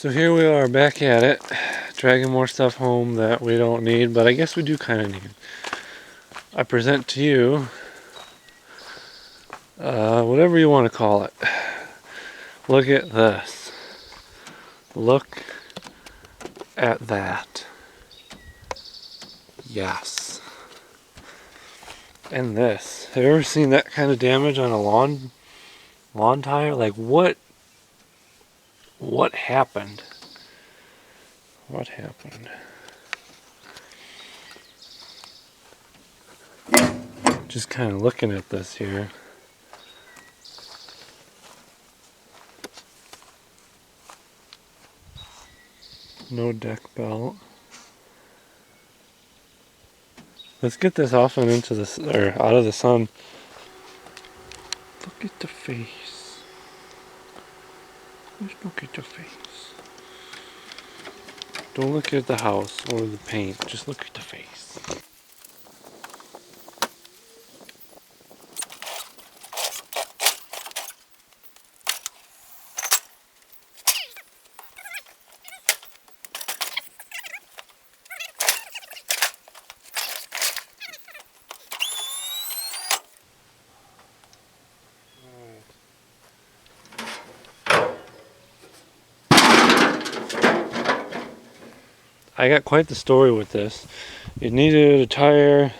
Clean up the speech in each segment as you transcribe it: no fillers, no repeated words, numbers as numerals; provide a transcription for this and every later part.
So here we are back at it, dragging more stuff home that we don't need, but I guess we do kind of need. I present to you, whatever you want to call it. Look at this. Look at that. Yes. And this. Have you ever seen that kind of damage on a lawn tire? Like what happened? What happened? Just kind of looking at this here. No deck belt. Let's get this off and into this, or out of the sun. Look at the face. Just look at the face. Don't look at the house or the paint. Just look at the face. I got quite the story with this. It needed a tire,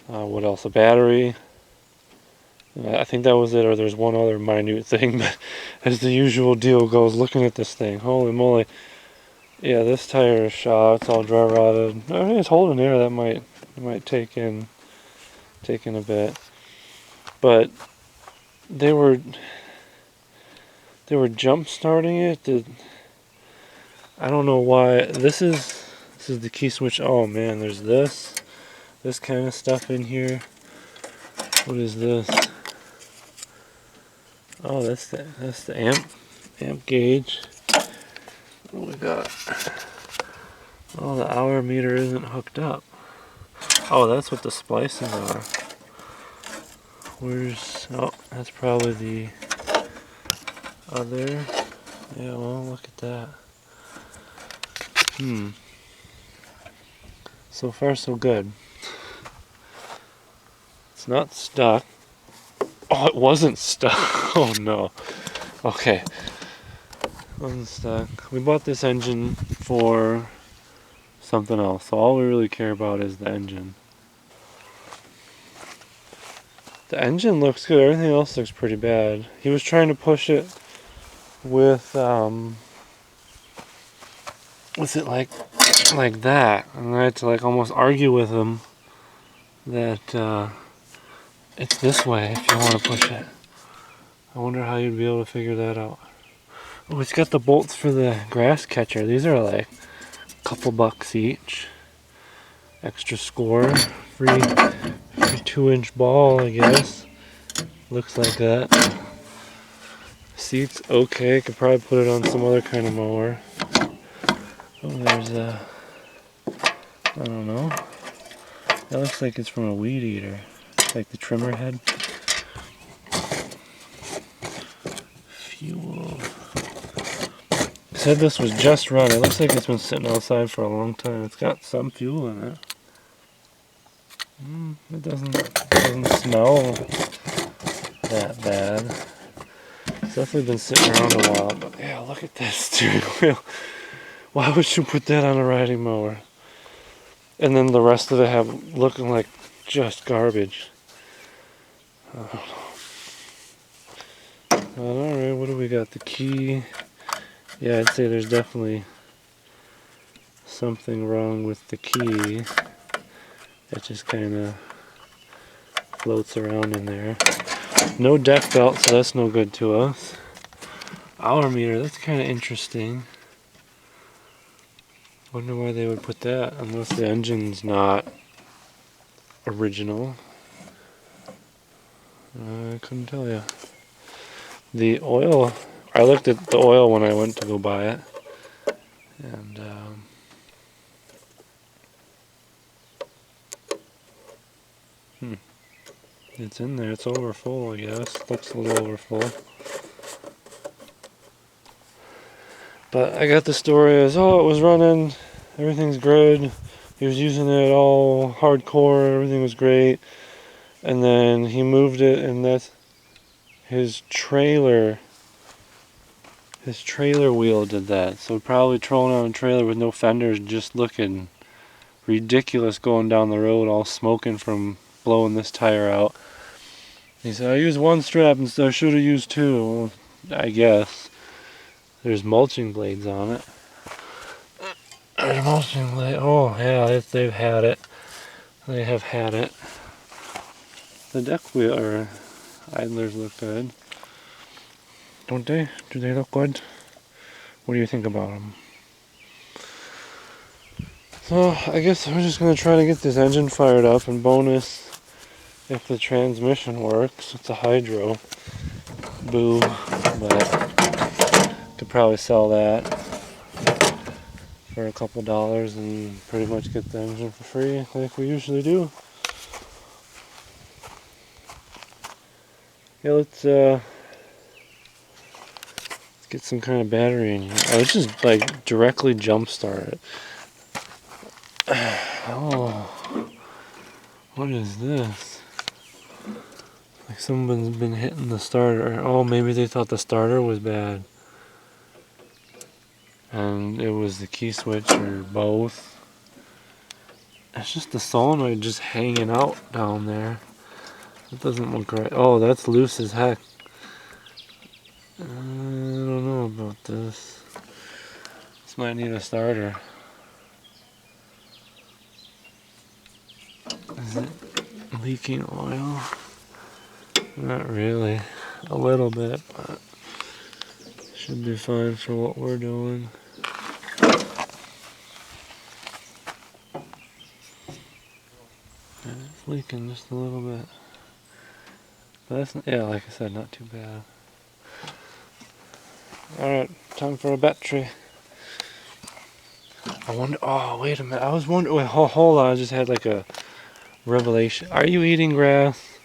what else, a battery. I think that was it, or there's one other minute thing, but as the usual deal goes, looking at this thing, holy moly. Yeah, this tire is shot, it's all dry rotted. I mean, it's holding air, that might take in a bit. But they were jump starting it. I don't know why. This is the key switch. Oh man, there's this kind of stuff in here. What is this? Oh, that's the amp gauge. What we got? Oh, the hour meter isn't hooked up. Oh, that's what the splices are. Oh, that's probably the other. Yeah, well, look at that. So far, so good. It's not stuck. Oh, it wasn't stuck. Oh no. Okay. Wasn't stuck. We bought this engine for something else, so all we really care about is the engine. The engine looks good. Everything else looks pretty bad. He was trying to push it with it like that, and I had to like almost argue with him that it's this way if you want to push it. I wonder how you'd be able to figure that out. Oh, it's got the bolts for the grass catcher. These are like a couple bucks each. Extra score, free 2-inch ball, I guess. Looks like that. Seats okay. Could probably put it on some other kind of mower. Oh, there's a, I don't know. That looks like it's from a weed eater. Like the trimmer head. Fuel. It said this was just run. It looks like it's been sitting outside for a long time. It's got some fuel in it. It doesn't smell that bad. It's definitely been sitting around a while. But yeah, look at that steering wheel. Why would you put that on a riding mower? And then the rest of it looking like just garbage. I don't know. Alright, what do we got? The key. Yeah, I'd say there's definitely something wrong with the key. It just kind of floats around in there. No deck belt, so that's no good to us. Hour meter, that's kind of interesting. Wonder why they would put that, unless the engine's not original. I couldn't tell you. The oil, I looked at the oil when I went to go buy it, and it's in there. It's over full, I guess. Looks a little over full. But I got the story as, oh, it was running, everything's good. He was using it all hardcore, everything was great. And then he moved it, and that's his trailer wheel did that. So probably trolling on a trailer with no fenders, just looking ridiculous going down the road, all smoking from blowing this tire out. He said, I used one strap instead, I should have used two. Well, I guess. There's mulching blades on it. There's mulching blade. Oh yeah, they've had it. They have had it. The deck wheel or idlers look good, don't they? Do they look good? What do you think about them? So I guess I'm just gonna try to get this engine fired up, and bonus if the transmission works. It's a hydro. Boo, but could probably sell that for a couple dollars and pretty much get the engine for free like we usually do. Yeah, let's get some kind of battery in here. Oh, let's just like directly jump start it. Oh, what is this? Like someone's been hitting the starter. Oh, maybe they thought the starter was bad. And it was the key switch or both. It's just the solenoid just hanging out down there. It doesn't look right. Oh, that's loose as heck. I don't know about this. This might need a starter. Is it leaking oil? Not really. A little bit, but should be fine for what we're doing. And it's leaking just a little bit. But that's, yeah, like I said, not too bad. Alright, time for a battery. I wonder, oh, wait a minute. I was wondering, wait, hold on, I just had like a revelation. Are you eating grass?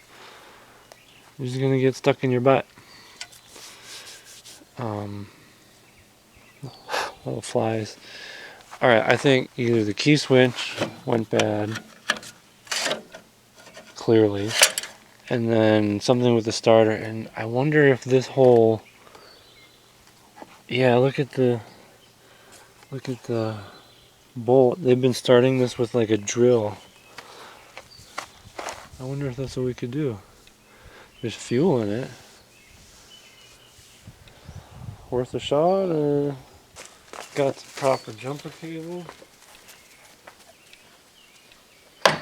You're just gonna get stuck in your butt. Little flies. Alright, I think either the key switch went bad, clearly, and then something with the starter, and I wonder if this whole, yeah, look at the bolt. They've been starting this with like a drill. I wonder if that's what we could do. There's fuel in it. Worth a shot, or got the proper jumper cable. And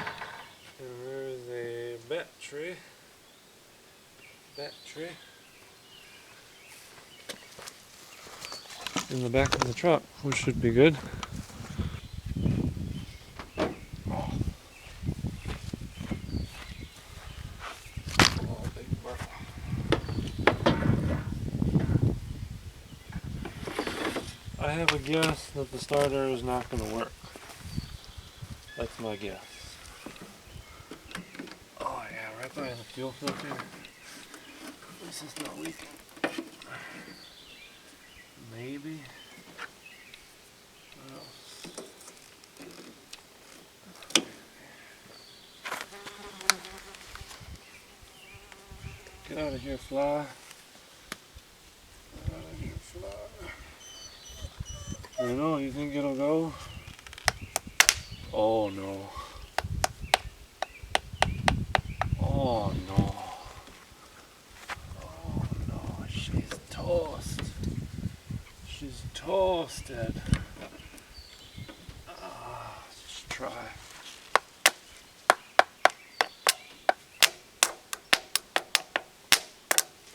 there's a battery. In the back of the truck, which should be good. I have a guess that the starter is not going to work. That's my guess. Oh yeah, right by the fuel filter. This is not leaking. Maybe. What else? Get out of here, fly. Get out of here, fly. I know, you think it'll go? Oh no. Oh no. Oh no, she's toast. She's toasted. Let's try.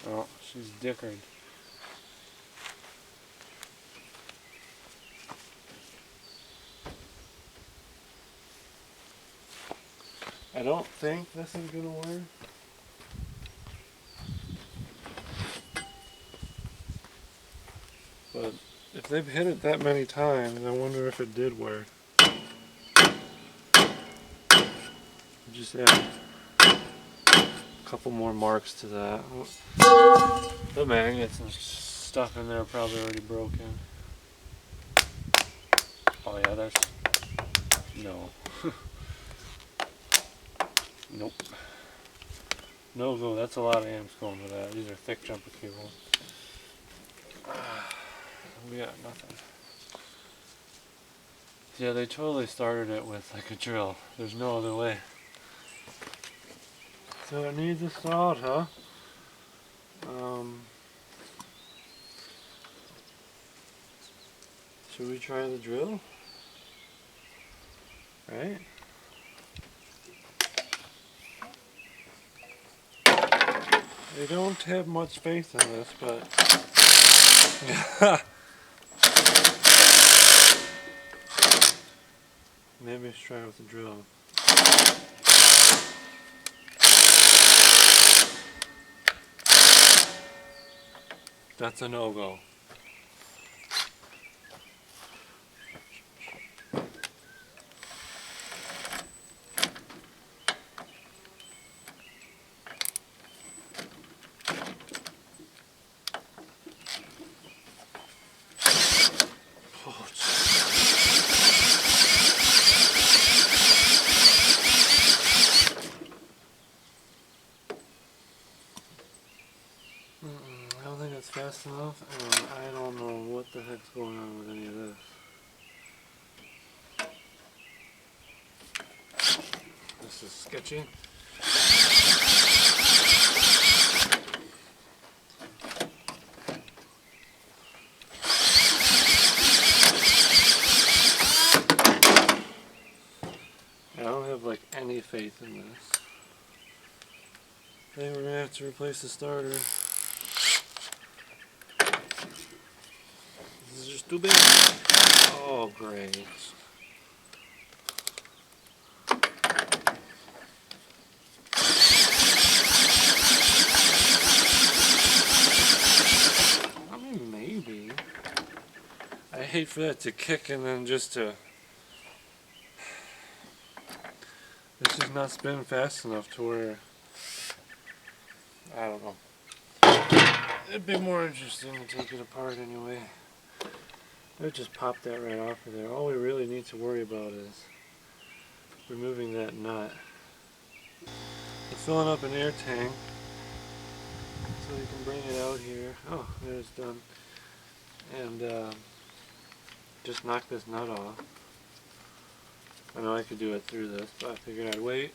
Oh, she's dickered. I don't think this is gonna work. But if they've hit it that many times, I wonder if it did work. Just add a couple more marks to that. The magnets and stuff in there are probably already broken. yeah, that's no. Nope. No go. That's a lot of amps going to that. These are thick jumper cables. We got nothing. Yeah, they totally started it with like a drill. There's no other way. So it needs a salt, huh? Should we try the drill? Right? I don't have much faith in this, but maybe let's try it with the drill. That's a no-go. I don't think it's fast enough, and I don't know what the heck's going on with any of this. This is sketchy. I don't have like any faith in this. I think we're gonna have to replace the starter. This is just too big. Oh, great. I mean, maybe. I hate for that to kick and then just to... It's just not spinning fast enough to where... I don't know. It'd be more interesting to take it apart anyway. I would just pop that right off of there. All we really need to worry about is removing that nut. We're filling up an air tank so we can bring it out here. Oh, there it's done. And just knock this nut off. I know I could do it through this, but I figured I'd wait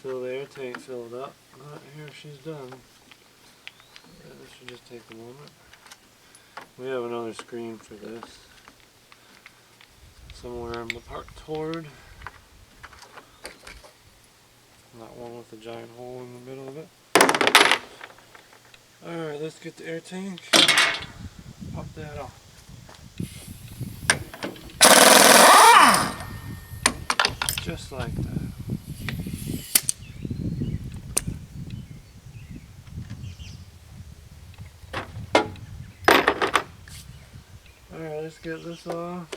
till the air tank filled up. Here, she's done. This should just take a moment. We have another screen for this somewhere in the part toward. Not one with a giant hole in the middle of it. Alright, let's get the air tank. Pop that off. Just like that. Alright, let's get this off.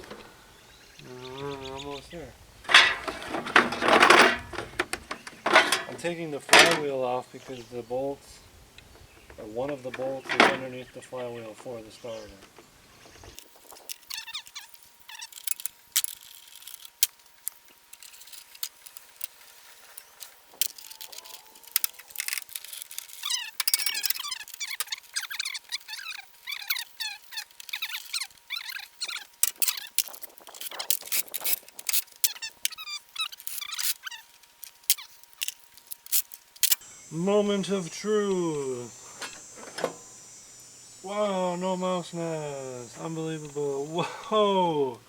We're almost there. I'm taking the flywheel off because the bolts, or one of the bolts, is underneath the flywheel for the starter. Moment of truth. Wow, no mouse nest. Unbelievable. Whoa.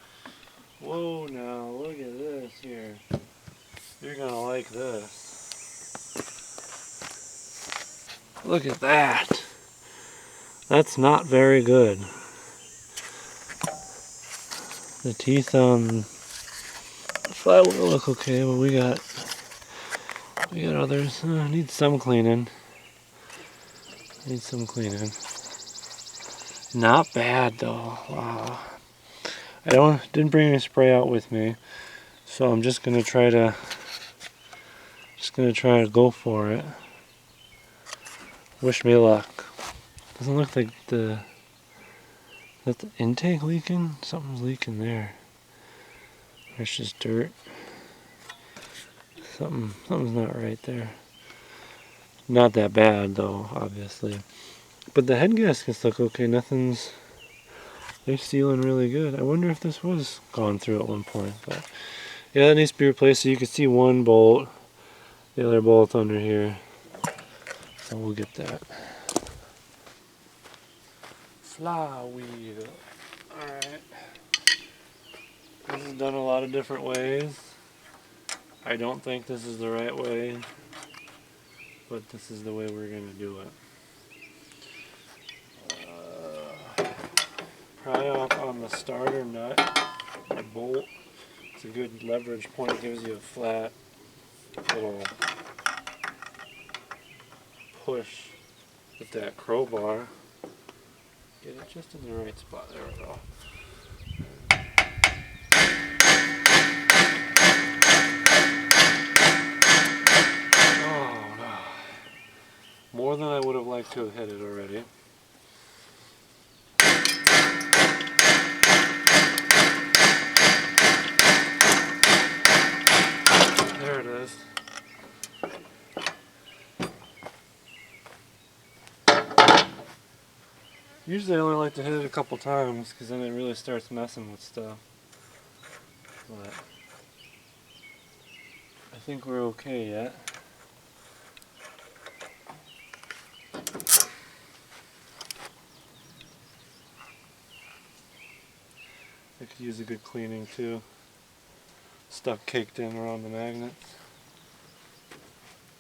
Whoa now, look at this here. You're gonna like this. Look at that. That's not very good. The teeth on the flywheel look okay, but we got others. Need some cleaning. Need some cleaning. Not bad though. Wow. I didn't bring any spray out with me, so I'm just gonna try to go for it. Wish me luck. Doesn't look like the that the intake leaking? Something's leaking there. There's just dirt. Something's not right there. Not that bad though, obviously. But the head gaskets look okay. They're sealing really good. I wonder if this was gone through at one point. But yeah, that needs to be replaced. So you can see one bolt, the other bolt under here. So we'll get that. Flywheel. Alright. This is done a lot of different ways. I don't think this is the right way, but this is the way we're going to do it. Pry off on the starter nut or bolt. It's a good leverage point. It gives you a flat little push with that crowbar. Get it just in the right spot. There we go. Oh no. More than I would have liked to have hit it already. There it is. Usually I only like to hit it a couple times because then it really starts messing with stuff. But I think we're okay yet. I could use a good cleaning too. Stuff caked in around the magnets.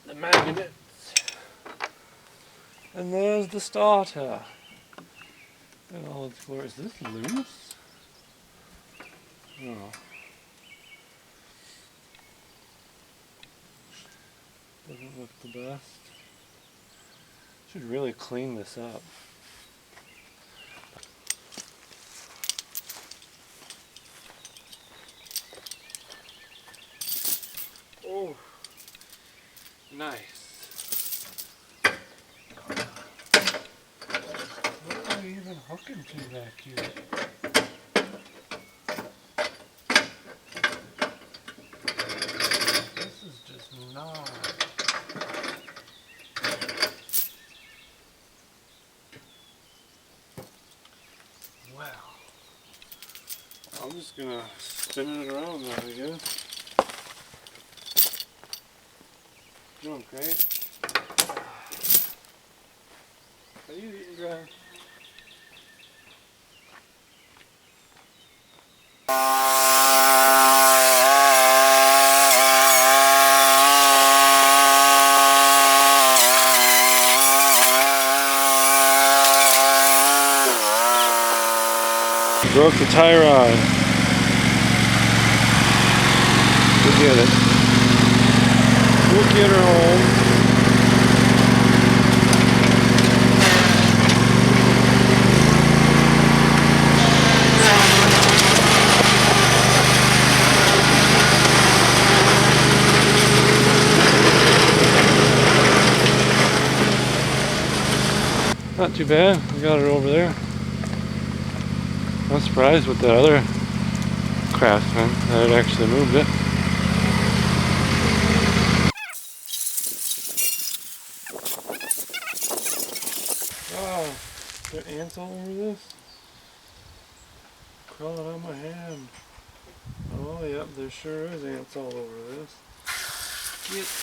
The magnets! And there's the starter. And all its glory. Is this loose? Oh. Doesn't look the best. Should really clean this up. Oh, nice. What are we even hooking to back here? This is just not. Wow. I'm just gonna spin it around now, I guess. Doing great. Are you eating grass? Broke the tie rod. We'll get it. We'll get her home. Not too bad. We got her over there. I'm surprised with the other Craftsman that it actually moved it. Oh, are there ants all over this? Crawling on my hand. Oh, yep, there sure is ants all over this. Get.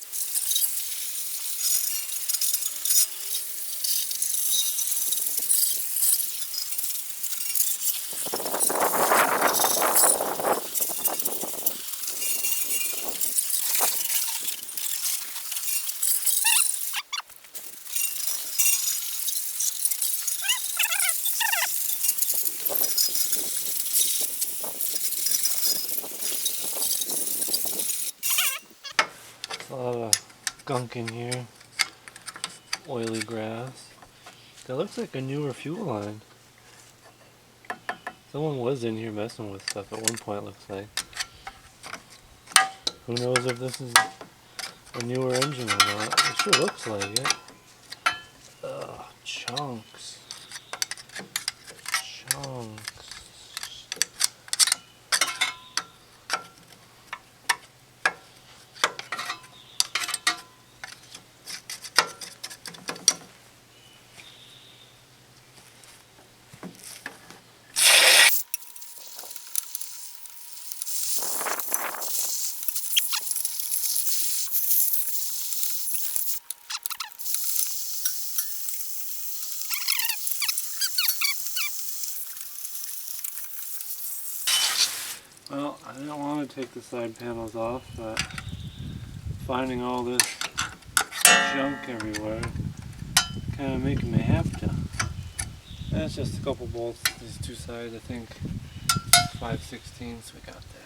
A lot of gunk in here. Oily grass. That looks like a newer fuel line. Someone was in here messing with stuff at one point, looks like. Who knows if this is a newer engine or not. It sure looks like it. Ugh, chunks. Chunks. Well, I didn't want to take the side panels off, but finding all this junk everywhere kind of making me have to. That's just a couple bolts, these two sides, I think 5/16, we got that.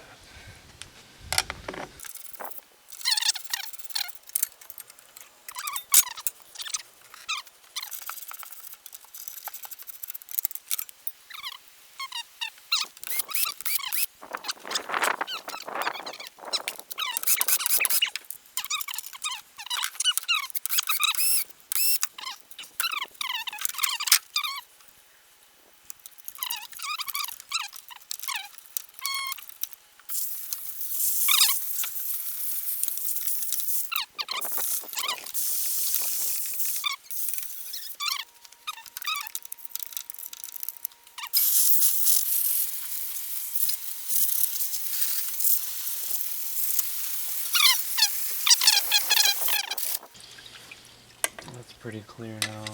That's pretty clear now.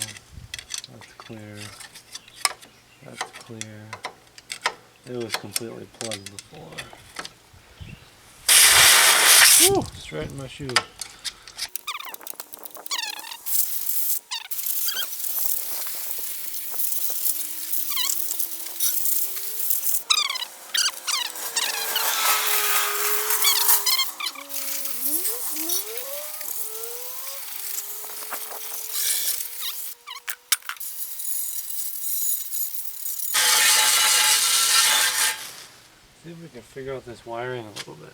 That's clear. That's clear. It was completely plugged before. Woo! Straight in my shoe. See if we can figure out this wiring a little bit.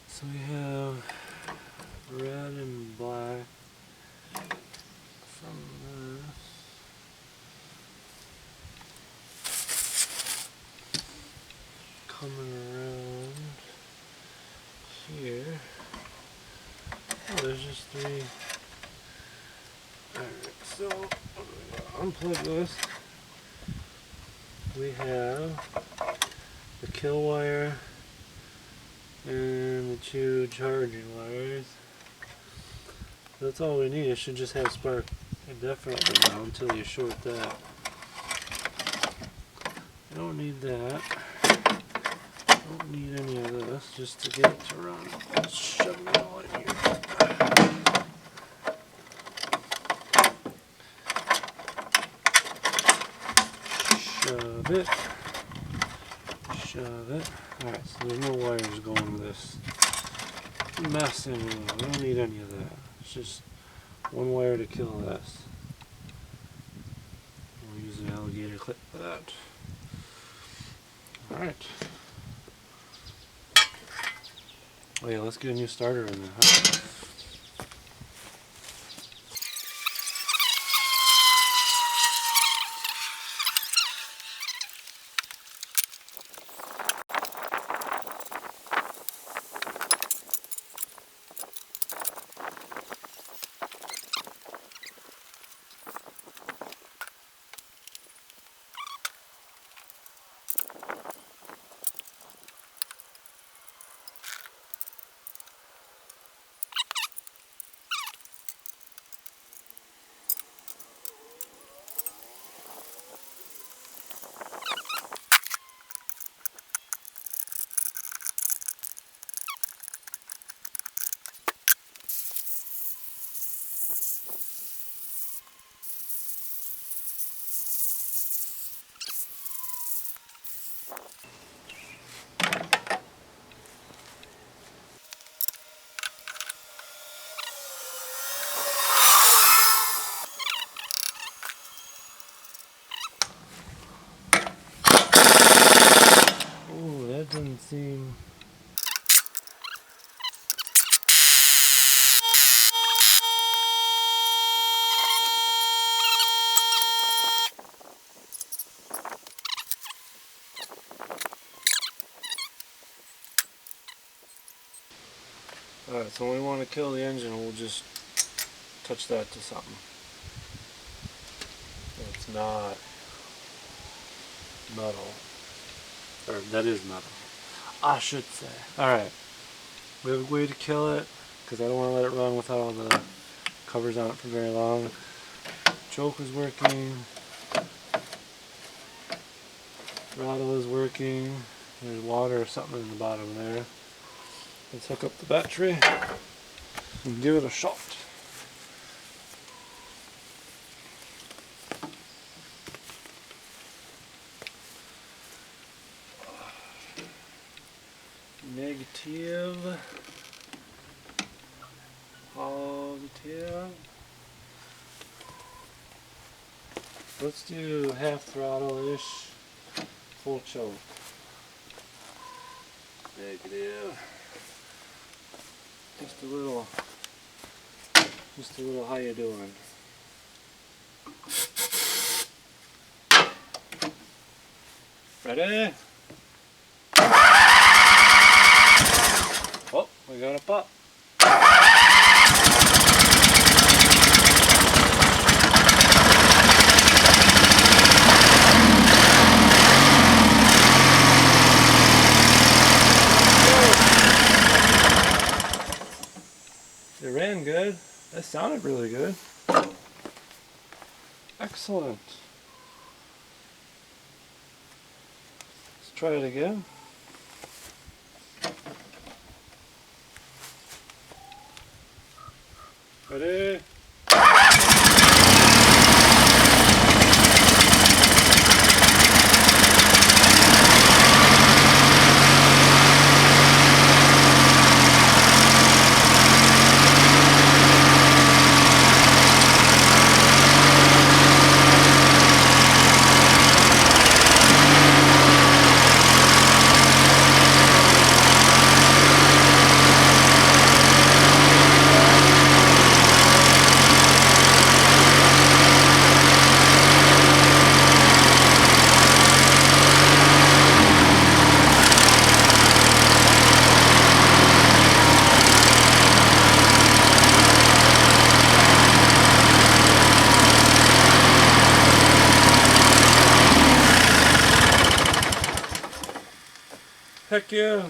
So we have red and black from this. Coming around here. Oh, there's just three. Alright, so unplug this. We have the kill wire and the two charging wires. That's all we need. It should just have spark indefinitely now until you short that. You don't need that. Don't need any of this just to get it to run. Let's shove it all in here. Shove it. Shove it. Alright, so there's no wires going with this mess anymore. We don't need any of that. It's just one wire to kill this. We'll use an alligator clip for that. Alright. Oh yeah, let's get a new starter in there, huh? Doesn't seem... Alright, so when we want to kill the engine, we'll just touch that to something. It's not metal. Or that is metal, I should say. Alright, we have a way to kill it, because I don't want to let it run without all the covers on it for very long. Choke is working. Throttle is working. There's water or something in the bottom there. Let's hook up the battery and give it a shot. Negative. Positive. Let's do half throttle-ish, full choke. Negative. Just a little, how you doing? Ready? Oh, we got a pop. It ran good. That sounded really good. Excellent. Let's try it again. Ready? Heck yeah.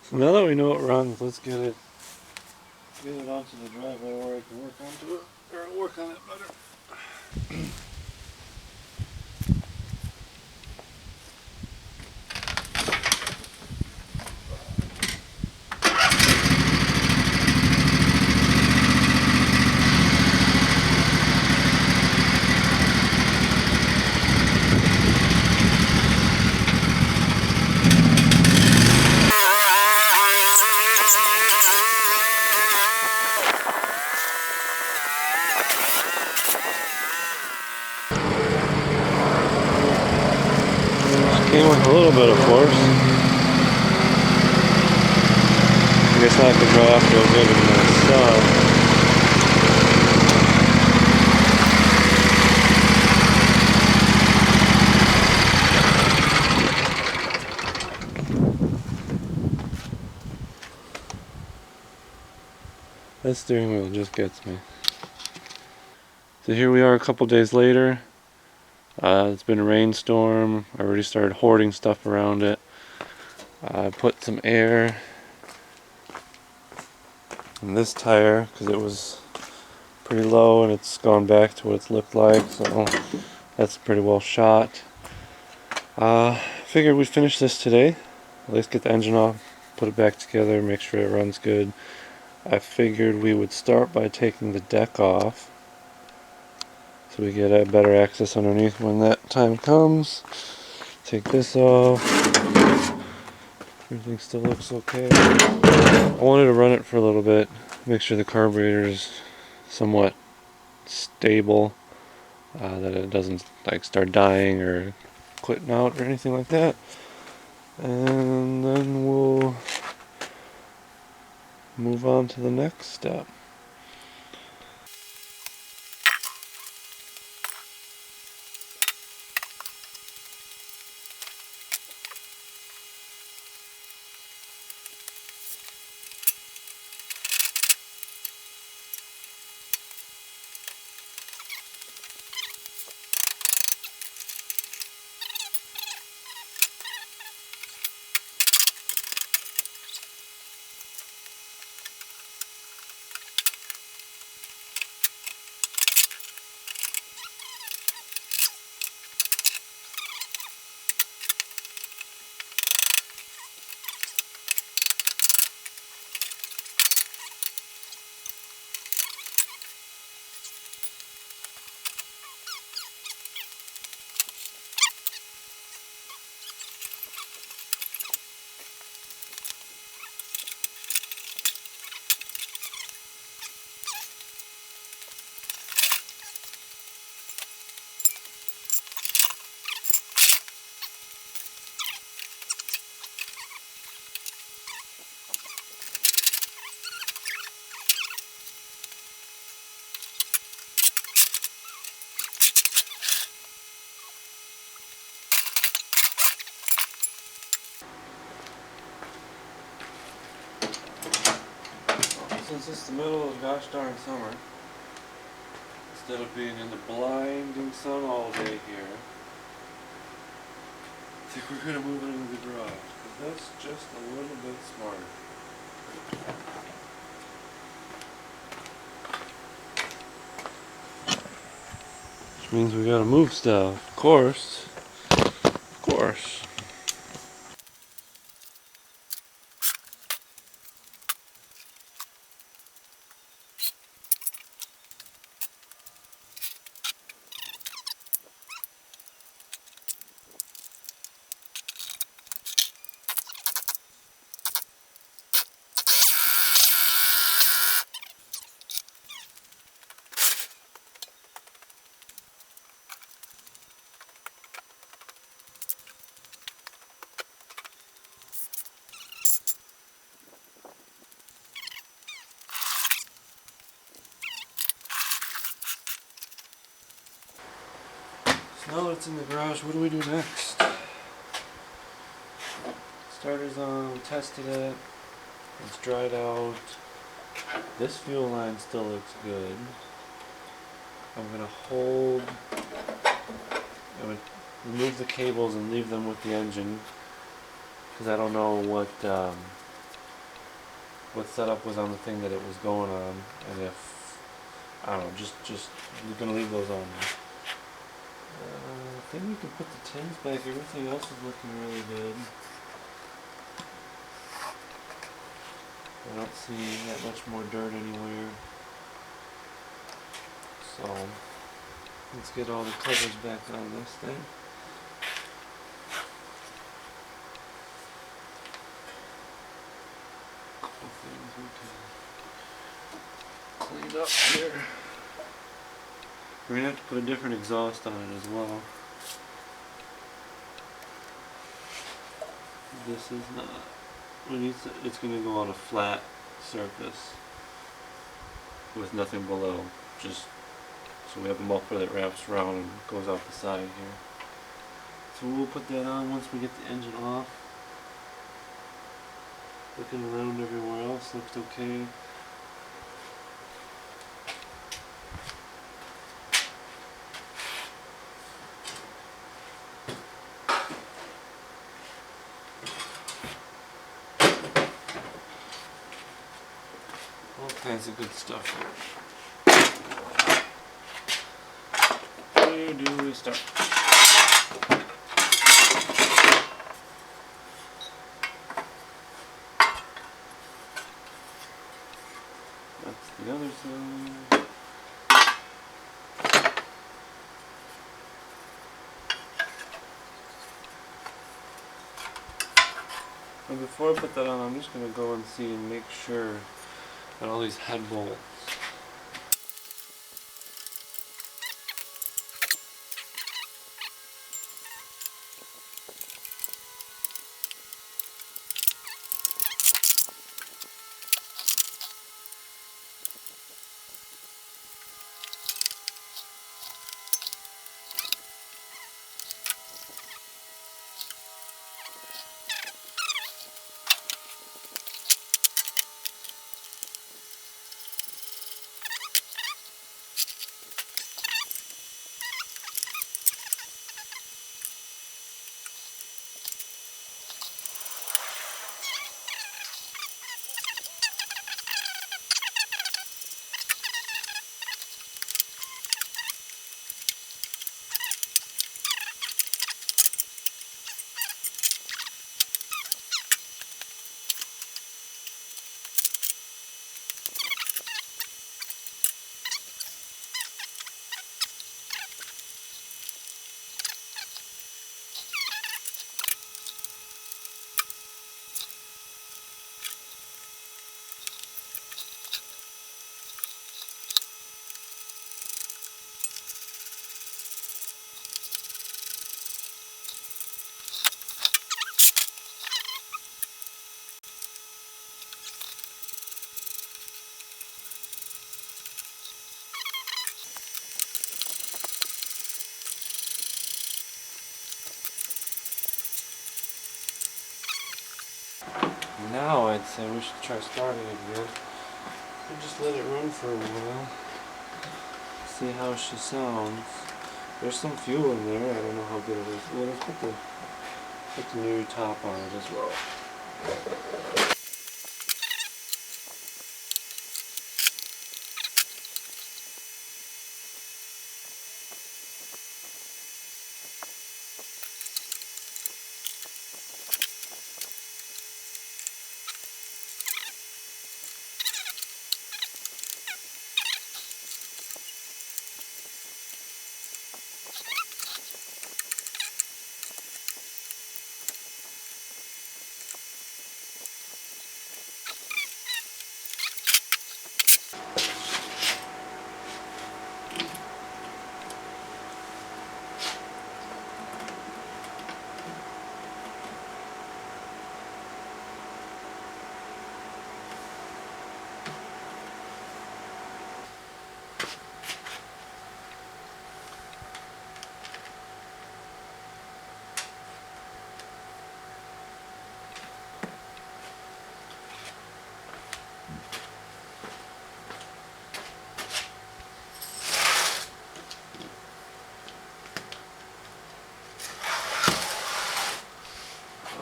So now that we know it runs, let's get it onto the driveway where I can work onto it, or work on it better. Came with a little bit of force. I guess I could dry off real good in the sun. That steering wheel just gets me. So here we are a couple days later. It's been a rainstorm. I already started hoarding stuff around it. I put some air in this tire because it was pretty low and it's gone back to what it's looked like, so that's pretty well shot. Figured we'd finish this today. At least get the engine off, put it back together, make sure it runs good. I figured we would start by taking the deck off so we get a better access underneath when that time comes. Take this off. Everything still looks okay. I wanted to run it for a little bit, make sure the carburetor is somewhat stable, that it doesn't like start dying or quitting out or anything like that. And then we'll move on to the next step. since it's the middle of gosh darn summer, instead of being in the blinding sun all day here, I think we're going to move it into the garage, because that's just a little bit smarter. Which means we got to move stuff, of course. Of course. So now that it's in the garage, what do we do next? Starter's on, we tested it, it's dried out. This fuel line still looks good. I'm going to remove the cables and leave them with the engine, because I don't know what setup was on the thing that it was going on, and if, I don't know, just we're going to leave those on there. I think we can put the tins back. Everything else is looking really good. I don't see that much more dirt anywhere. So let's get all the covers back on this thing. Couple things we can clean up here. We're gonna have to put a different exhaust on it as well. This is not. It's going to go on a flat surface with nothing below, just so we have a muffler that wraps around and goes out the side here. So we'll put that on once we get the engine off. Looking around everywhere else, looks okay. All kinds of good stuff here. Where do we start? That's the other side. And before I put that on, I'm just going to go and see and make sure that all these head bolts Now I'd say we should try starting it again. I'll just let it run for a while. See how she sounds. There's some fuel in there. I don't know how good it is. Well, let's put the new top on it as well.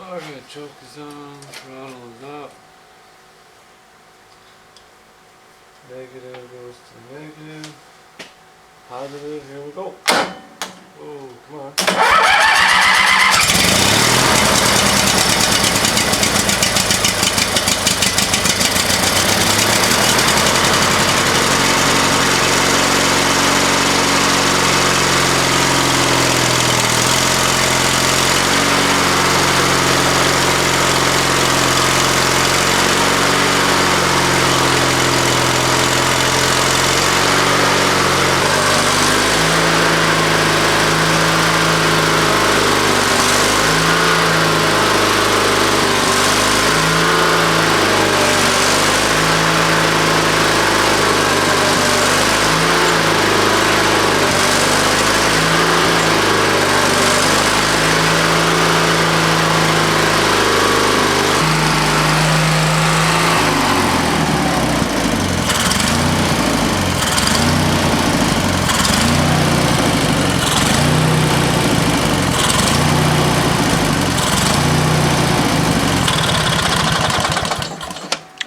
Alright, choke is on, throttle is up. Negative goes to negative. Positive, here we go. Oh, come on.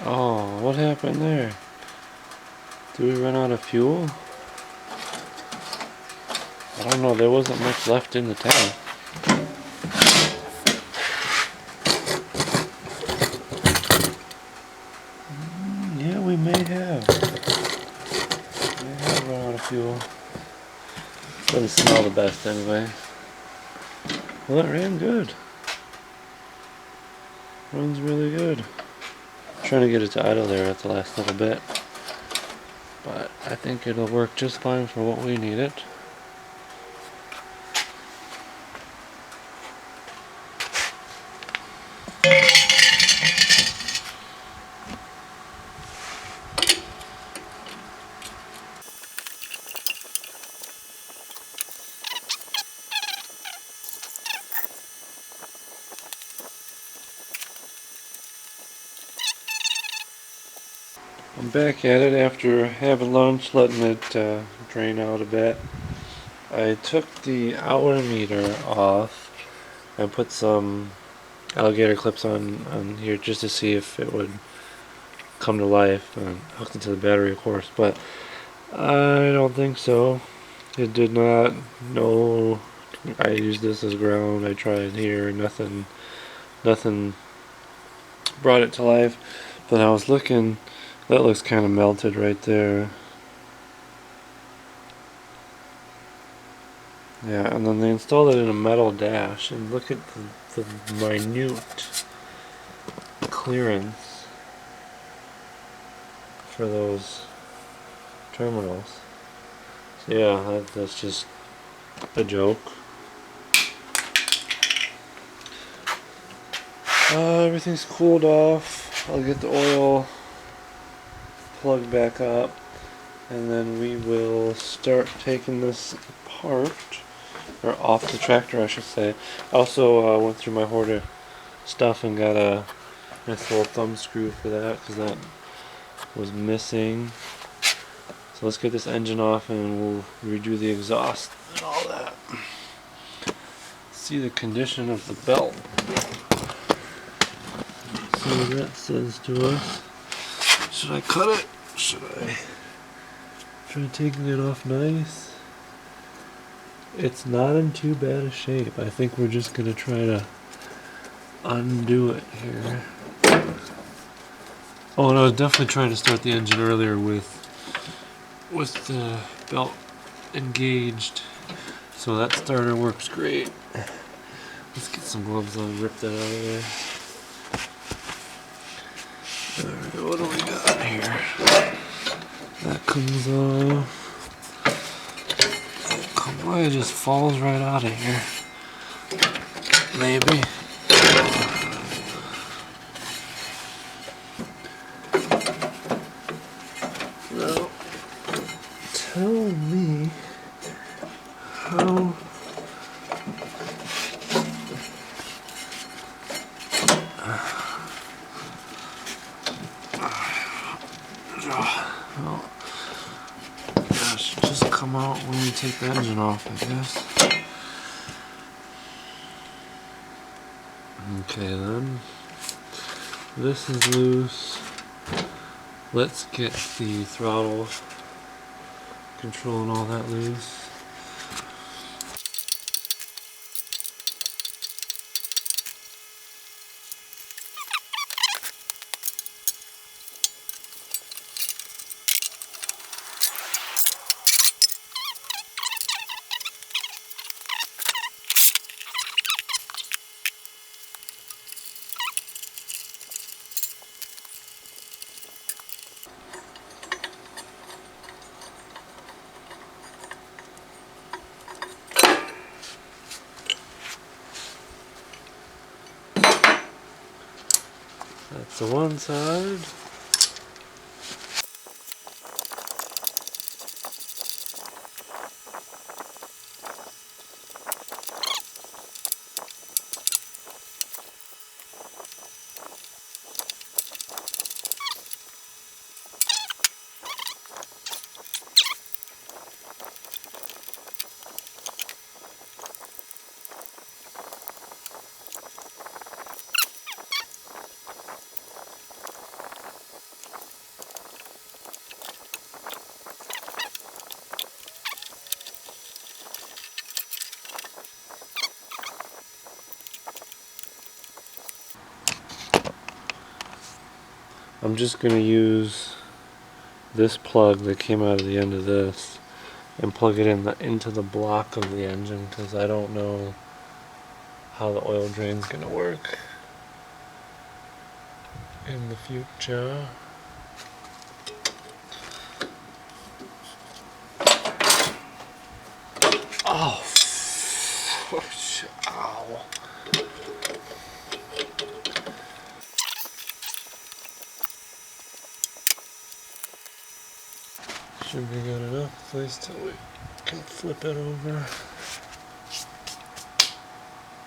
Oh, what happened there? Did we run out of fuel? I don't know, there wasn't much left in the tank. Yeah, we may have. Run out of fuel. Doesn't smell the best anyway. Well, it ran good. Runs really good. Trying to get it to idle there at the last little bit, but I think it'll work just fine for what we need it. I'm back at it after having lunch, letting it drain out a bit. I took the hour meter off and put some alligator clips on here just to see if it would come to life, and hooked into the battery, of course, but I don't think so. It did not. No, I used this as ground. I tried here, nothing brought it to life. But I was looking. That looks kind of melted right there. Yeah, and then they installed it in a metal dash, and look at the minute clearance for those terminals. So yeah, that's just a joke. Everything's cooled off. I'll get the oil plugged back up, and then we will start taking this apart, or off the tractor I should say. I also went through my hoarder stuff and got a nice little thumb screw for that, because that was missing. So let's get this engine off and we'll redo the exhaust and all that. See the condition of the belt. See what that says to us. Should I cut it? Should I try taking it off nice? It's not in too bad a shape. I think we're just gonna try to undo it here. Oh, and I was definitely trying to start the engine earlier with the belt engaged. So that starter works great. Let's get some gloves on and rip that out of there. Alright, what do we got here? That comes off. Come on, it just falls right out of here. Maybe. Now, tell me how oh, gosh, just come out when you take the engine off, I guess. Okay then, this is loose. Let's get the throttle control and all that loose. That's the one side. I'm just going to use this plug that came out of the end of this and plug it into the block of the engine, because I don't know how the oil drain's going to work in the future. Oh, ow. Should be good enough, at least till we can flip it over.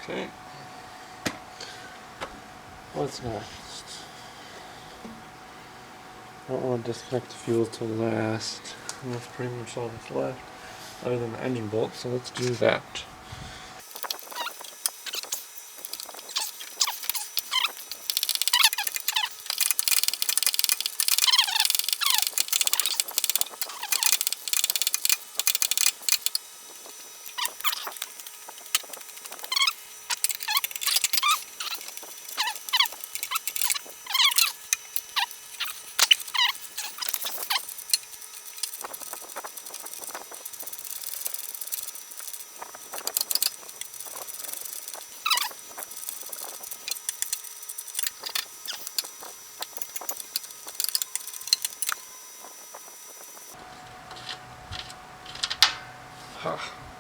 Okay. What's next? I don't want to disconnect the fuel till last. And that's pretty much all that's left, other than the engine bolt, so let's do that.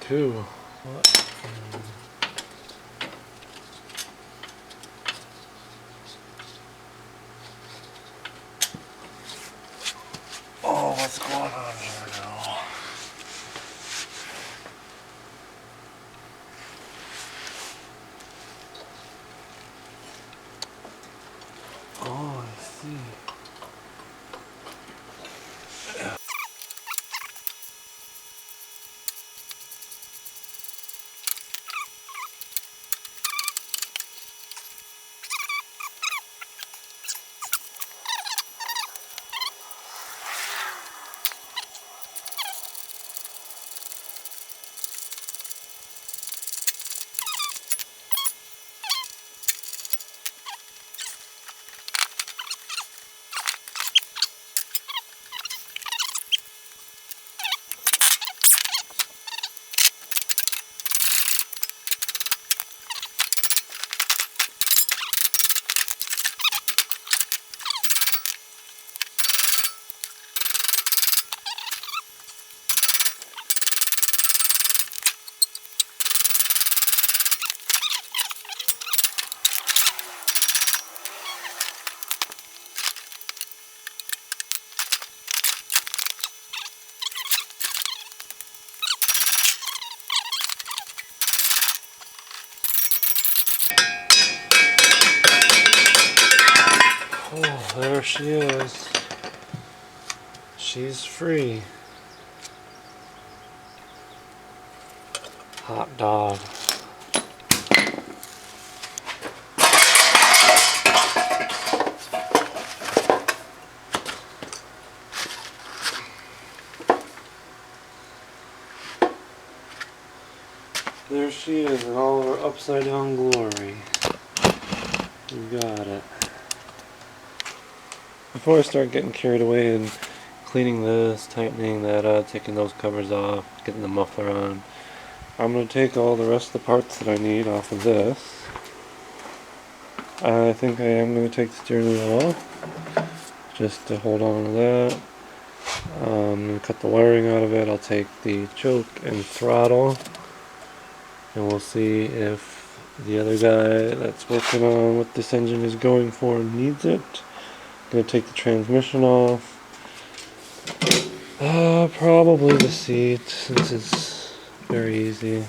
Two. What? Oh, what's going on here now? Oh, I see. There she is. She's free. Hot dog. There she is in all of her upside down glory. You got it. Before I start getting carried away and cleaning this, tightening that up, taking those covers off, getting the muffler on, I'm going to take all the rest of the parts that I need off of this. I think I am going to take the steering wheel off, just to hold on to that. I'm going to cut the wiring out of it. I'll take the choke and throttle, and we'll see if the other guy that's working on what this engine is going for needs it. I'm going to take the transmission off. Probably the seat, since it's very easy.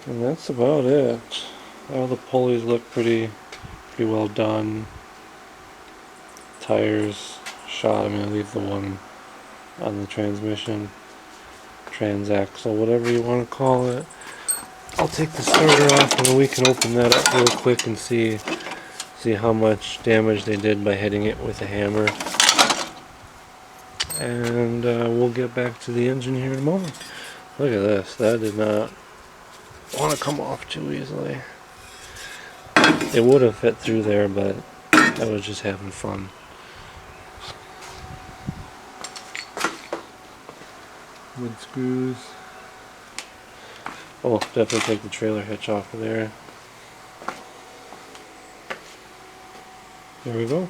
And that's about it. All the pulleys look pretty well done. Tires shot. I'm going to leave the one on the transmission. Transaxle, whatever you want to call it. I'll take the starter off and we can open that up real quick and see how much damage they did by hitting it with a hammer. And we'll get back to the engine here in a moment. Look at this. That did not want to come off too easily. It would have fit through there, but I was just having fun. Wood screws. Oh, definitely take the trailer hitch off of there. There we go.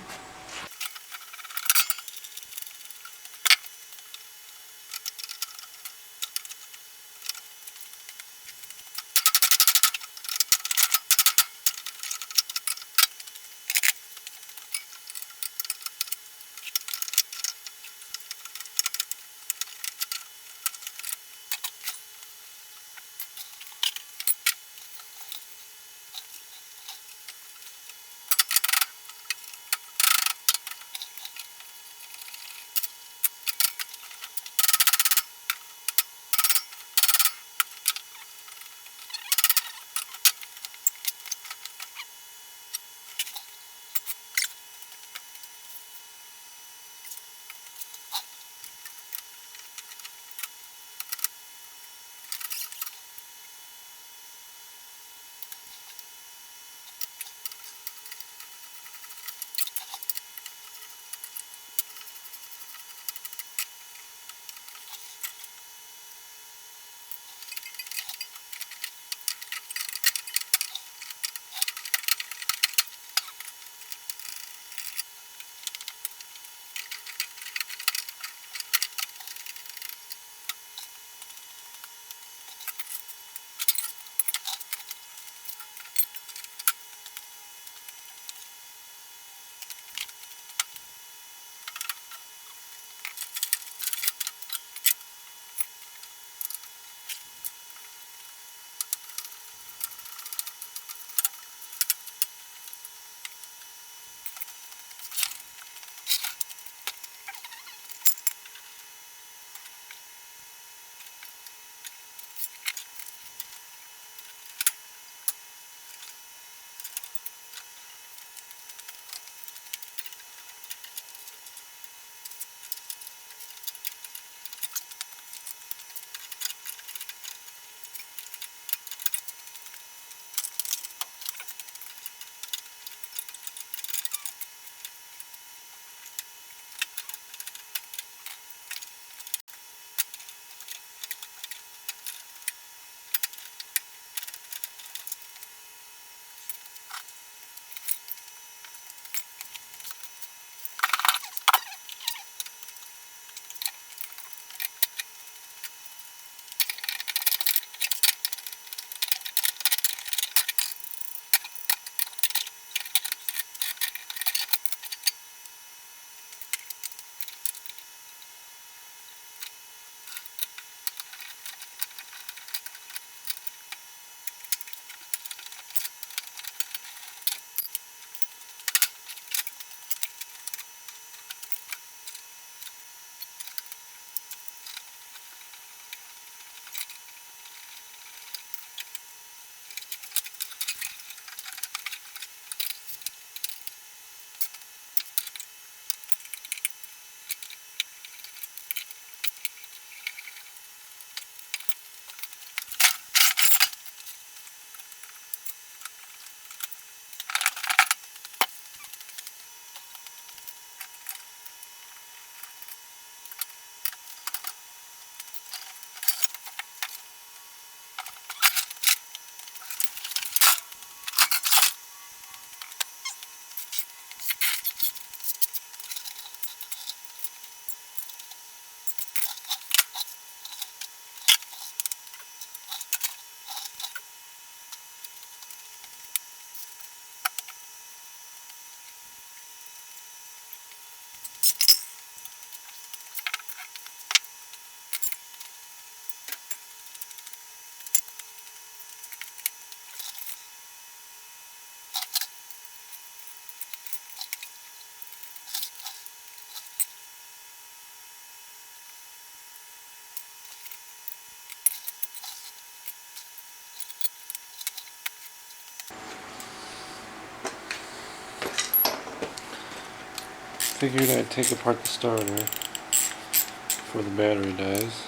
figured I'd take apart the starter before the battery dies.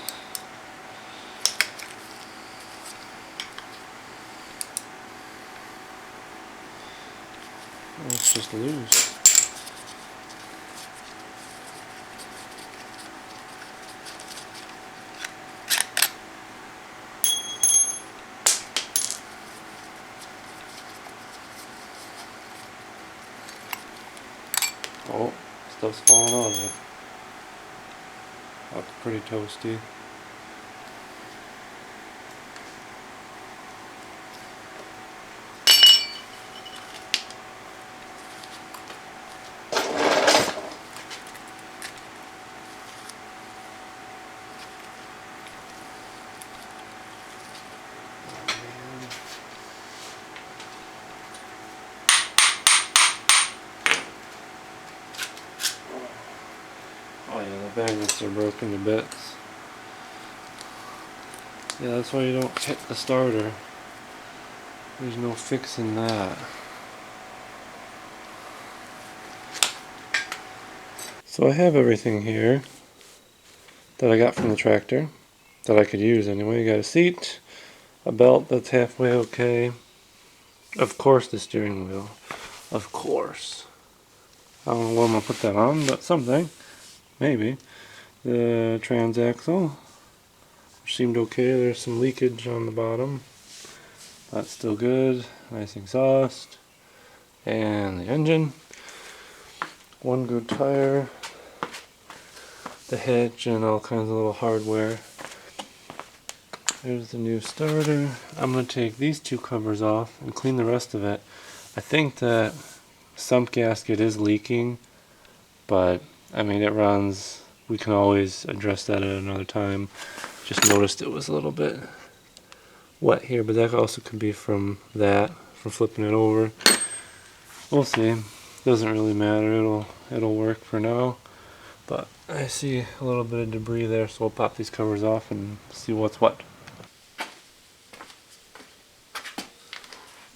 It's just loose. Oh, stuff's falling out of it. That's pretty toasty. Oh yeah, the magnets are broken to bits. Yeah, that's why you don't hit the starter. There's no fixing that. So I have everything here that I got from the tractor, that I could use anyway. You got a seat, a belt that's halfway okay. Of course the steering wheel. Of course. I don't know what I'm going to put that on, but something. Maybe. The transaxle, which seemed okay. There's some leakage on the bottom. That's still good. Nice exhaust. And the engine. One good tire. The hitch and all kinds of little hardware. There's the new starter. I'm going to take these two covers off and clean the rest of it. I think that sump gasket is leaking, but I mean it runs. We can always address that at another time. Just noticed it was a little bit wet here, but that also could be from flipping it over. We'll see. Doesn't really matter. It'll work for now. But I see a little bit of debris there, so we'll pop these covers off and see what's what.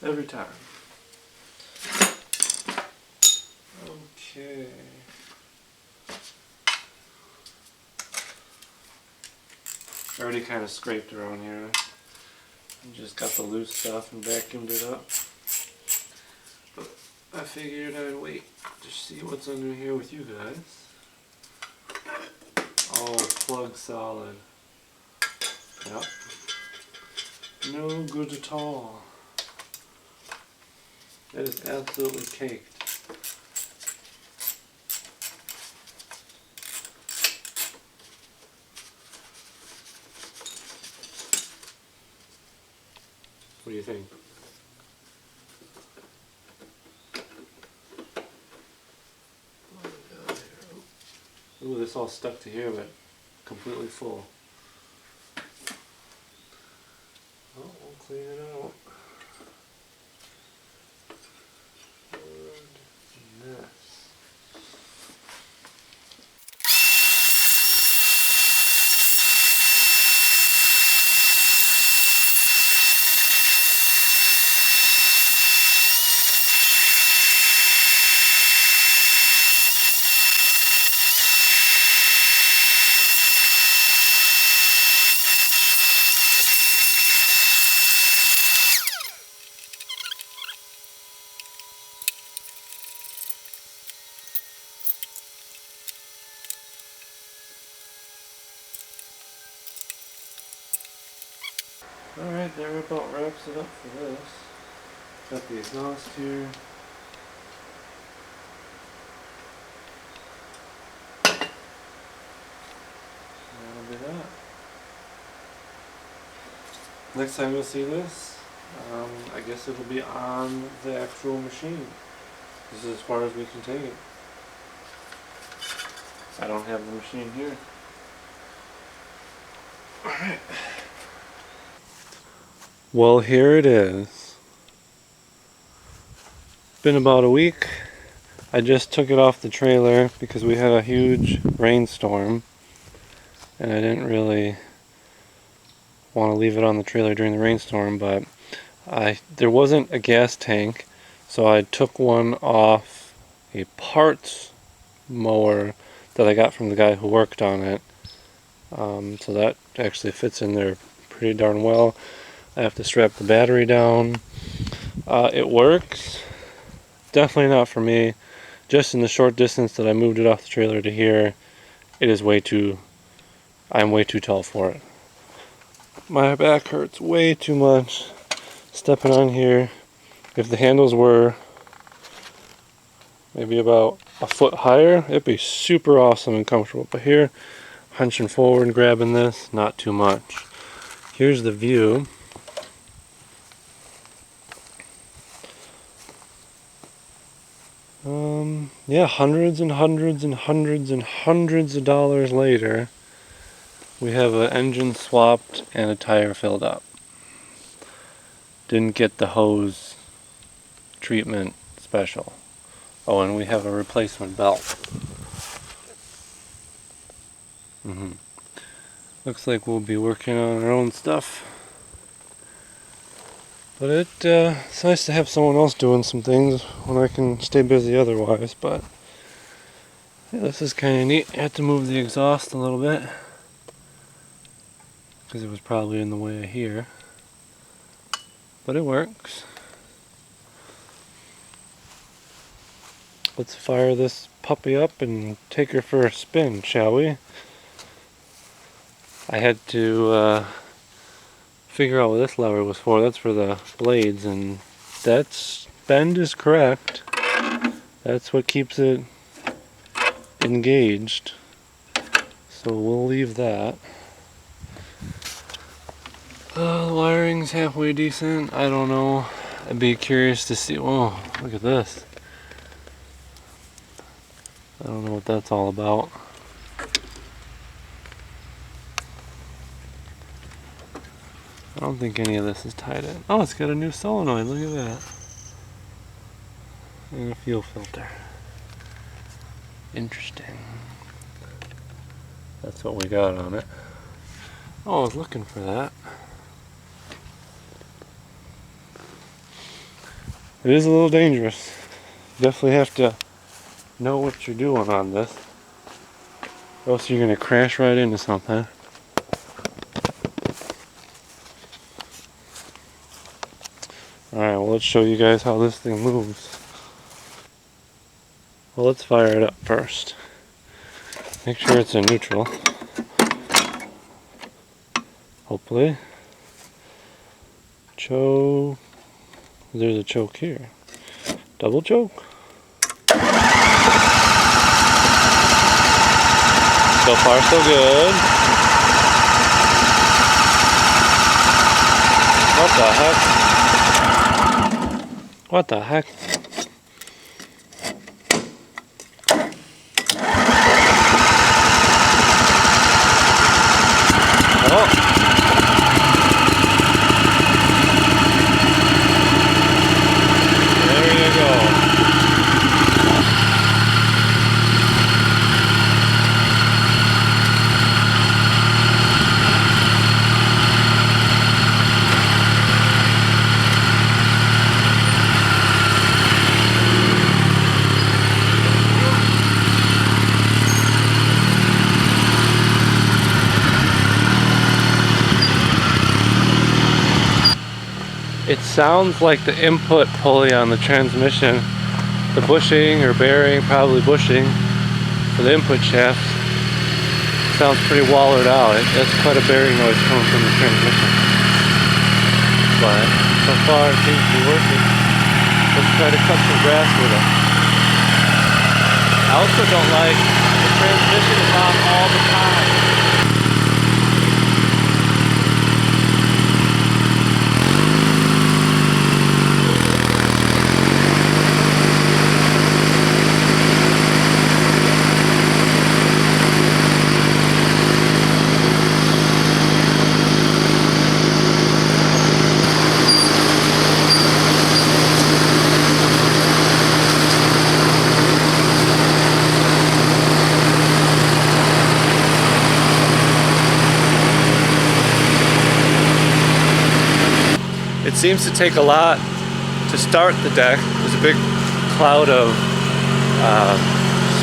Every time. Okay. I already kind of scraped around here. And just got the loose stuff and vacuumed it up. But I figured I'd wait to see what's under here with you guys. Oh, plug solid. Yep. No good at all. That is absolutely caked. What do you think? Ooh, this all stuck to here, but completely full. Oh, we'll clean it out. Good mess. Alright, that about wraps it up for this. Got the exhaust here. That'll be that. Next time you'll see this, I guess it'll be on the actual machine. This is as far as we can take it. I don't have the machine here. Alright. Well, here it is. Been about a week. I just took it off the trailer because we had a huge rainstorm and I didn't really want to leave it on the trailer during the rainstorm, but there wasn't a gas tank, so I took one off a parts mower that I got from the guy who worked on it. So that actually fits in there pretty darn well. I have to strap the battery down. It works. Definitely not for me. Just in the short distance that I moved it off the trailer to here, it is way too, I'm way too tall for it. My back hurts way too much stepping on here. If the handles were maybe about a foot higher, it'd be super awesome and comfortable. But here, hunching forward and grabbing this, not too much. Here's the view. Yeah, hundreds and hundreds and hundreds and hundreds of dollars later, we have an engine swapped and a tire filled up. Didn't get the hose treatment special. Oh, and we have a replacement belt. Looks like we'll be working on our own stuff. But it's nice to have someone else doing some things when I can stay busy otherwise. But yeah, this is kind of neat. I had to move the exhaust a little bit because it was probably in the way of here. But it works. Let's fire this puppy up and take her for a spin, shall we? I had to figure out what this lever was for. That's for the blades, and that's bend is correct. That's what keeps it engaged. So we'll leave that. The wiring's halfway decent. I don't know. I'd be curious to see. Whoa, look at this. I don't know what that's all about. I don't think any of this is tied in. Oh, it's got a new solenoid. Look at that. And a fuel filter. Interesting. That's what we got on it. Oh, I was looking for that. It is a little dangerous. You definitely have to know what you're doing on this, or else you're going to crash right into something. Alright, well, let's show you guys how this thing moves. Well, let's fire it up first. Make sure it's in neutral. Hopefully. Choke. There's a choke here. Double choke. So far, so good. What the heck? What the heck? Oh. There you go. It sounds like the input pulley on the transmission, the bushing or bearing, probably bushing for the input shaft, sounds pretty wallered out. That's quite a bearing noise coming from the transmission. But so far it seems to be working. Let's try to cut some grass with it. I also don't like the transmission is on all the time. It seems to take a lot to start the deck. There's a big cloud of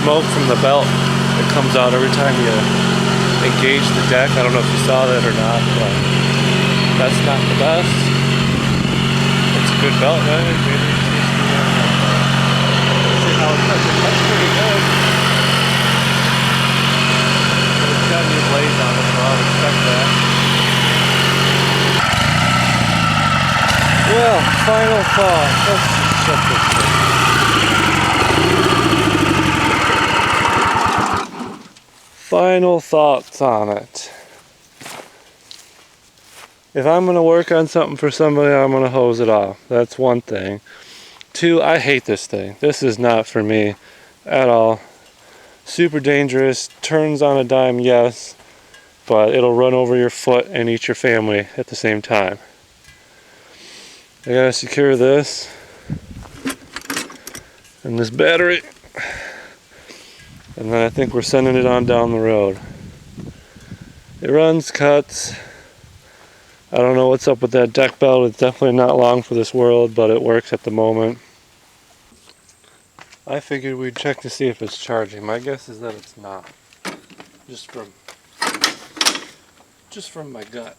smoke from the belt that comes out every time you engage the deck. I don't know if you saw that or not, but that's not the best. It's a good belt, right? See how it cuts. It cuts pretty good. But it's got new blades on it, so I'll expect that. Well, final thought. Let's shut this thing. Final thoughts on it. If I'm going to work on something for somebody, I'm going to hose it off. That's one thing. Two, I hate this thing. This is not for me at all. Super dangerous. Turns on a dime, yes. But it'll run over your foot and eat your family at the same time. I gotta secure this and this battery, and then I think we're sending it on down the road. It runs, cuts. I don't know what's up with that deck belt. It's definitely not long for this world, but it works at the moment. I figured we'd check to see if it's charging. My guess is that it's not. Just from my gut.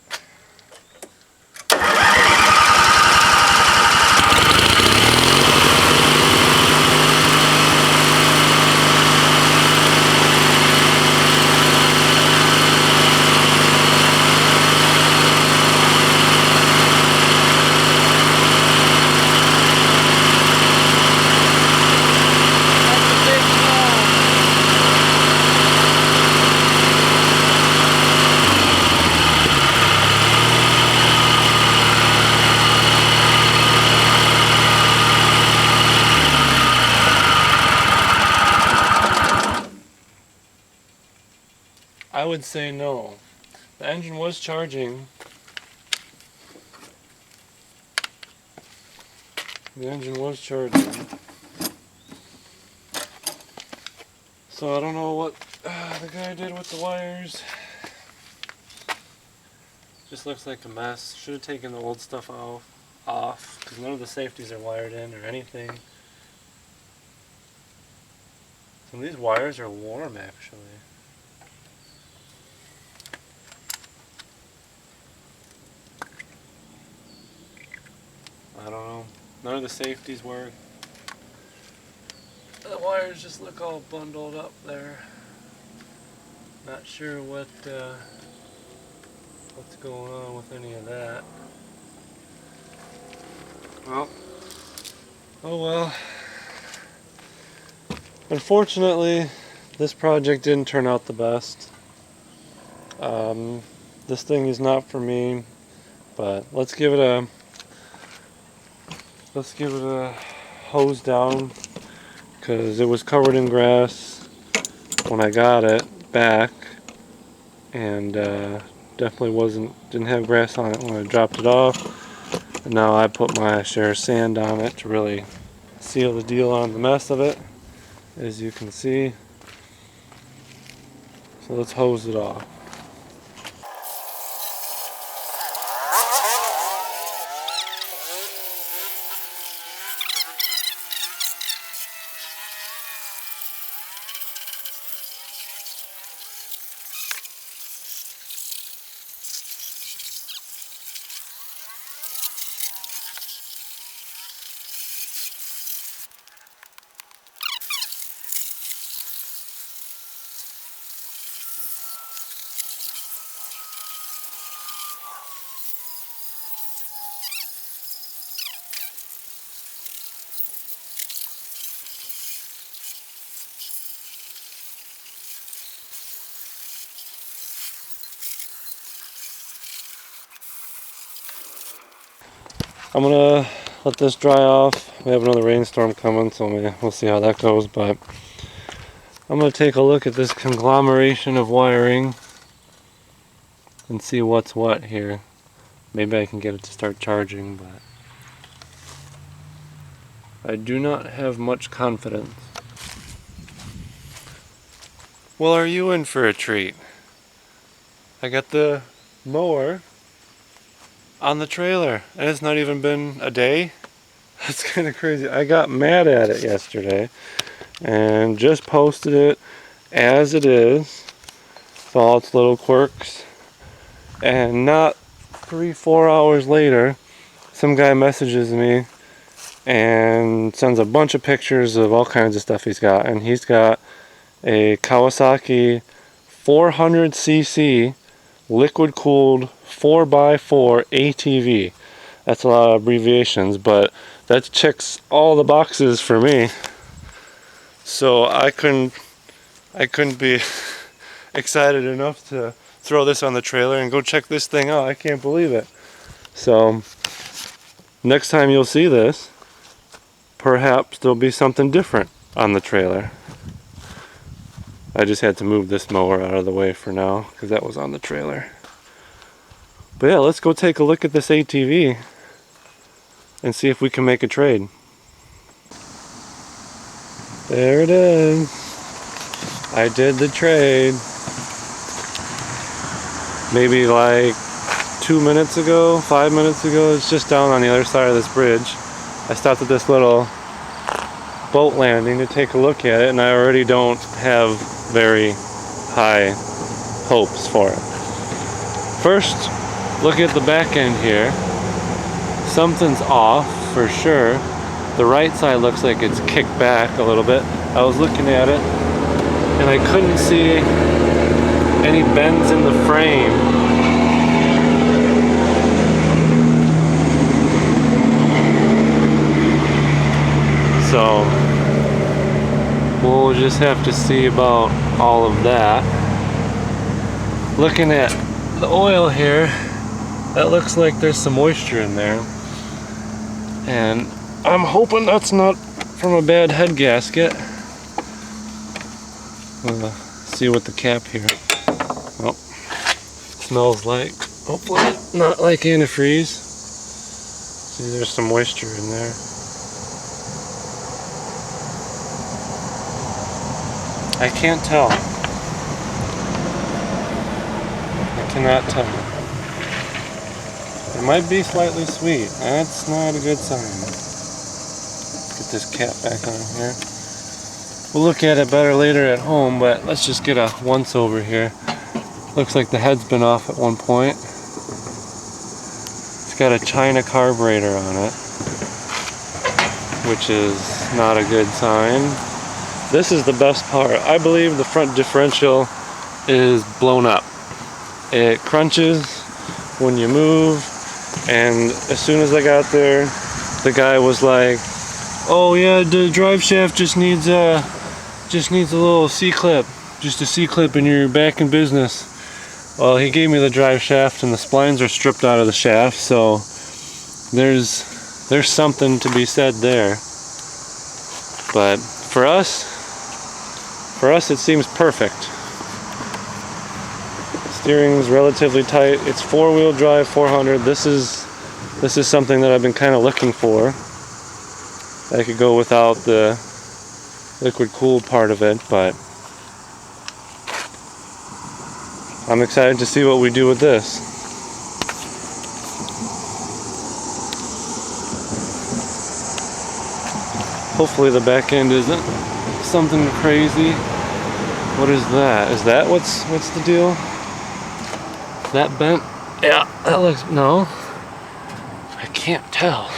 I would say no. The engine was charging. The engine was charging. So I don't know what the guy did with the wires. Just looks like a mess. Should have taken the old stuff off because none of the safeties are wired in or anything. Some of these wires are warm actually. I don't know. None of the safeties work. The wires just look all bundled up there. Not sure what's going on with any of that. Well, oh well. Unfortunately, this project didn't turn out the best. This thing is not for me, but let's give it a hose down because it was covered in grass when I got it back, and definitely didn't have grass on it when I dropped it off. And now I put my share of sand on it to really seal the deal on the mess of it, as you can see. So let's hose it off. I'm gonna let this dry off. We have another rainstorm coming, so we'll see how that goes. But I'm gonna take a look at this conglomeration of wiring and see what's what here. Maybe I can get it to start charging, but I do not have much confidence. Well, are you in for a treat? I got the mower on the trailer, and it's not even been a day. That's kind of crazy. I got mad at it yesterday and just posted it as it is, with all its little quirks. And not 3-4 hours later, some guy messages me and sends a bunch of pictures of all kinds of stuff he's got. And he's got a Kawasaki 400cc liquid cooled 4x4 ATV. That's a lot of abbreviations, but that checks all the boxes for me. So I couldn't be excited enough to throw this on the trailer and go check this thing out. I can't believe it. So next time you'll see this, perhaps there'll be something different on the trailer. I just had to move this mower out of the way for now because that was on the trailer. But yeah, let's go take a look at this ATV and see if we can make a trade. There it is. I did the trade. Maybe like 2 minutes ago, 5 minutes ago. It's just down on the other side of this bridge. I stopped at this little boat landing to take a look at it, and I already don't have very high hopes for it. First, look at the back end here. Something's off for sure. The right side looks like it's kicked back a little bit. I was looking at it and I couldn't see any bends in the frame. So we'll just have to see about all of that. Looking at the oil here, that looks like there's some moisture in there. And I'm hoping that's not from a bad head gasket. We'll see what the cap here. Well, smells like, hopefully not like antifreeze. See, there's some moisture in there. I can't tell. I cannot tell. It might be slightly sweet. That's not a good sign. Let's get this cap back on here. We'll look at it better later at home, but let's just get a once over here. Looks like the head's been off at one point. It's got a China carburetor on it, which is not a good sign. This is the best part. I believe the front differential is blown up. It crunches when you move, and as soon as I got there, the guy was like, "Oh yeah, the drive shaft just needs a little C-clip, just a C-clip, and you're back in business." Well, he gave me the drive shaft, and the splines are stripped out of the shaft, so there's something to be said there. But for us it seems perfect. Steering's relatively tight. It's 4-wheel drive 400. This is something that I've been kind of looking for. I could go without the liquid cooled part of it, but I'm excited to see what we do with this. Hopefully the back end isn't something crazy. What is that? Is that what's the deal? That bent? Yeah, that looks, no. I can't tell.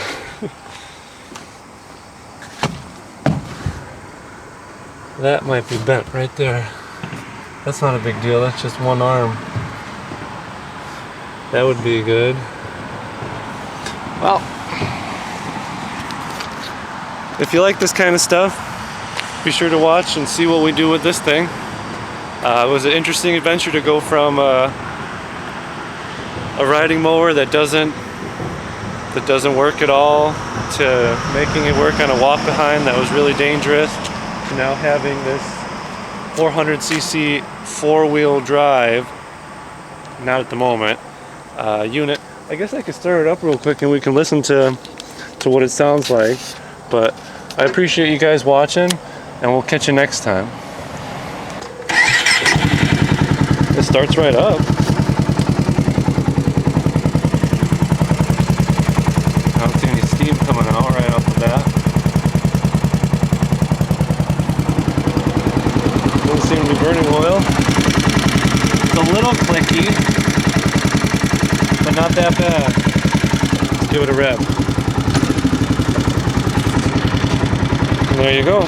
That might be bent right there. That's not a big deal, that's just one arm. That would be good. Well, if you like this kind of stuff, be sure to watch and see what we do with this thing. It was an interesting adventure to go from a riding mower that doesn't work at all to making it work on a walk behind that was really dangerous, to now having this 400cc 4-wheel drive, not at the moment, unit. I guess I could start it up real quick and we can listen to what it sounds like. But I appreciate you guys watching, and we'll catch you next time. It starts right up. I don't see any steam coming out right off the bat. seem to be burning oil. It's a little clicky, but not that bad. Let's give it a rev. And there you go.